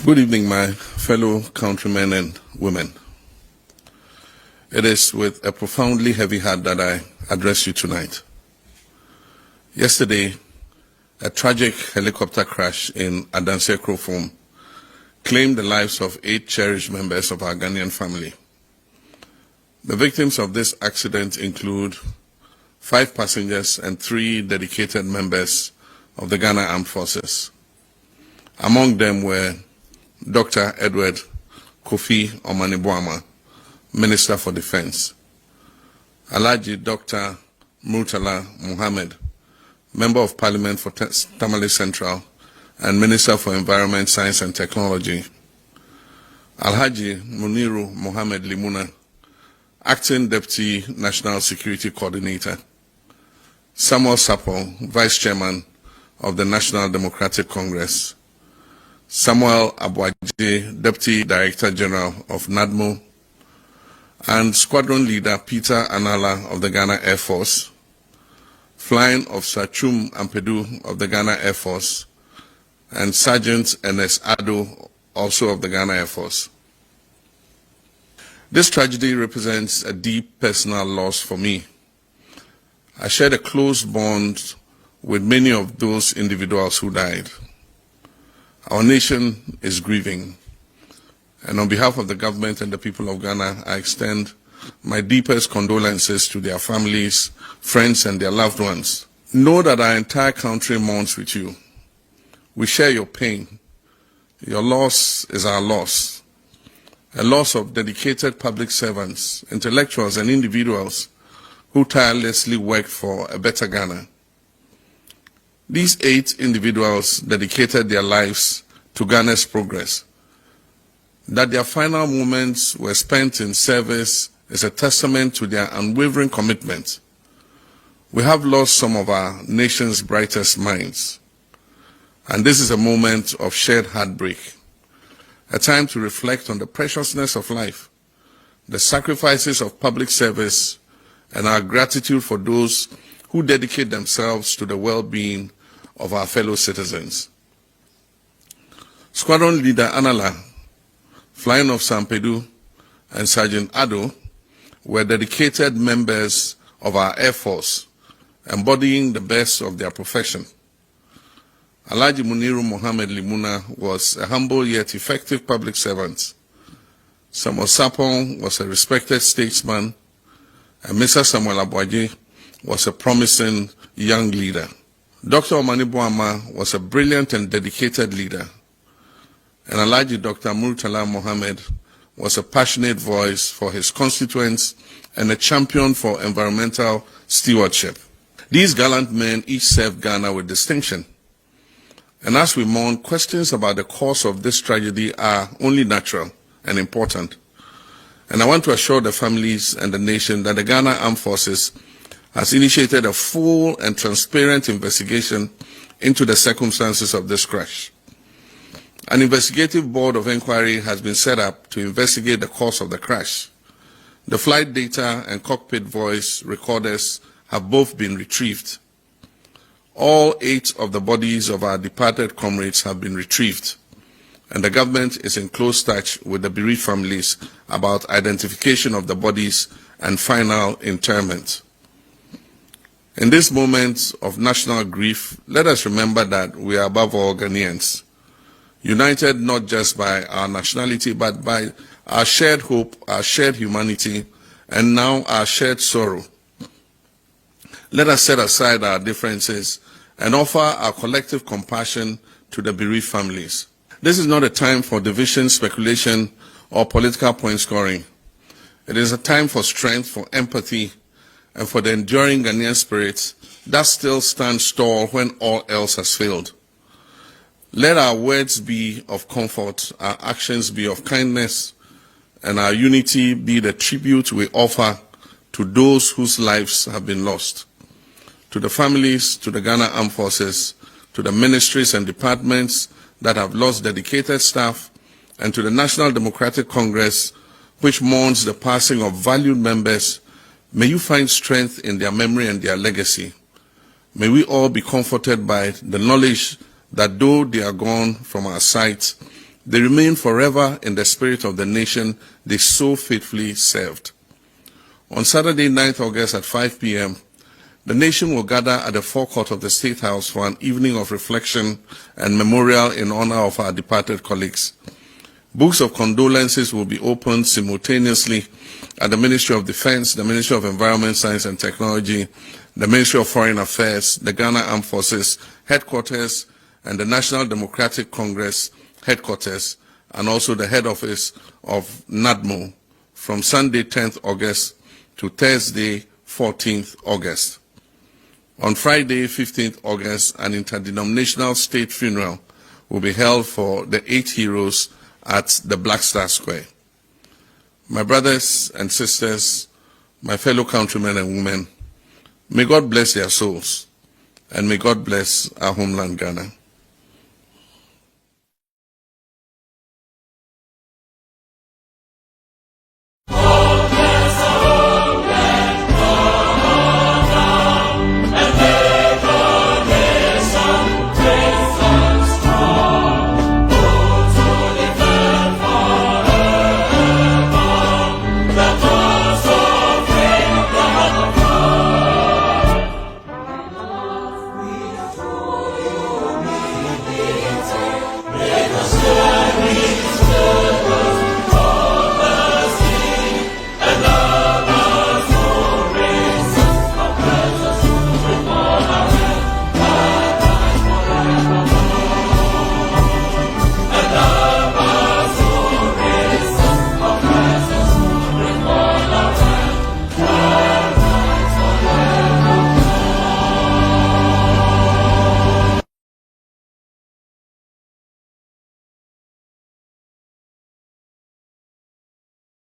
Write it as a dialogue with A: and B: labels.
A: Good evening, my fellow countrymen and women. It is with a profoundly heavy heart that I address you tonight. Yesterday, a tragic helicopter crash in Adansi Akrofuom claimed the lives of 8 cherished members of our Ghanaian family. The victims of this accident include 5 passengers and 3 dedicated members of the Ghana Armed Forces. Among them were Dr. Edward Kofi Omaniboama, Minister for Defense; Alhaji Dr. Murtala Muhammad, Member of Parliament for Tamale Central and Minister for Environment, Science and Technology; Alhaji Muniru Mohammed Limuna, Acting Deputy National Security Coordinator; Samuel Sapol, Vice Chairman of the National Democratic Congress; Samuel Abuaje, Deputy Director General of NADMO; and Squadron Leader Peter Anala of the Ghana Air Force, Flying Officer Chum Ampedu of the Ghana Air Force, and Sergeant Ernest Ado, also of the Ghana Air Force. This tragedy represents a deep personal loss for me. I shared a close bond with many of those individuals who died. Our nation is grieving, and on behalf of the government and the people of Ghana, I extend my deepest condolences to their families, friends, and their loved ones. Know that our entire country mourns with you. We share your pain. Your loss is our loss, a loss of dedicated public servants, intellectuals, and individuals who tirelessly worked for a better Ghana. These 8 individuals dedicated their lives to Ghana's progress. That their final moments were spent in service is a testament to their unwavering commitment. We have lost some of our nation's brightest minds, and this is a moment of shared heartbreak, a time to reflect on the preciousness of life, the sacrifices of public service, and our gratitude for those who dedicate themselves to the well-being of our fellow citizens. Squadron Leader Anala, Flying Officer Ampedu, and Sergeant Ado were dedicated members of our Air Force, embodying the best of their profession. Alhaji Muniru Mohammed Limuna was a humble yet effective public servant. Samuel Sapon was a respected statesman, and Mr. Samuel Abuaje was a promising young leader. Dr. Omaniboama was a brilliant and dedicated leader, and Alhaji Dr. Murtala Muhammad was a passionate voice for his constituents and a champion for environmental stewardship. These gallant men each served Ghana with distinction. And as we mourn, questions about the cause of this tragedy are only natural and important. And I want to assure the families and the nation that the Ghana Armed Forces has initiated a full and transparent investigation into the circumstances of this crash. An investigative board of inquiry has been set up to investigate the cause of the crash. The flight data and cockpit voice recorders have both been retrieved. All 8 of the bodies of our departed comrades have been retrieved, and the government is in close touch with the bereaved families about identification of the bodies and final interment. In this moment of national grief, let us remember that we are above all Ghanaians, united not just by our nationality, but by our shared hope, our shared humanity, and now our shared sorrow. Let us set aside our differences and offer our collective compassion to the bereaved families. This is not a time for division, speculation, or political point scoring. It is a time for strength, for empathy, and for the enduring Ghanaian spirit that still stands tall when all else has failed. Let our words be of comfort, our actions be of kindness, and our unity be the tribute we offer to those whose lives have been lost. To the families, to the Ghana Armed Forces, to the ministries and departments that have lost dedicated staff, and to the National Democratic Congress, which mourns the passing of valued members, may you find strength in their memory and their legacy. May we all be comforted by the knowledge that though they are gone from our sight, They remain forever in the spirit of the nation they so faithfully served. On Saturday, 9th August at 5 p.m., the nation will gather at the forecourt of the State House for an evening of reflection and memorial in honor of our departed colleagues. Books of condolences will be opened simultaneously at the Ministry of Defense, the Ministry of Environment, Science and Technology, the Ministry of Foreign Affairs, the Ghana Armed Forces headquarters, and the National Democratic Congress headquarters, and also the head office of NADMO from Sunday, 10th August to Thursday, 14th August. On Friday, 15th August, an interdenominational state funeral will be held for the 8 heroes at the Black Star Square. My brothers and sisters, my fellow countrymen and women, may God bless their souls, and may God bless our homeland, Ghana.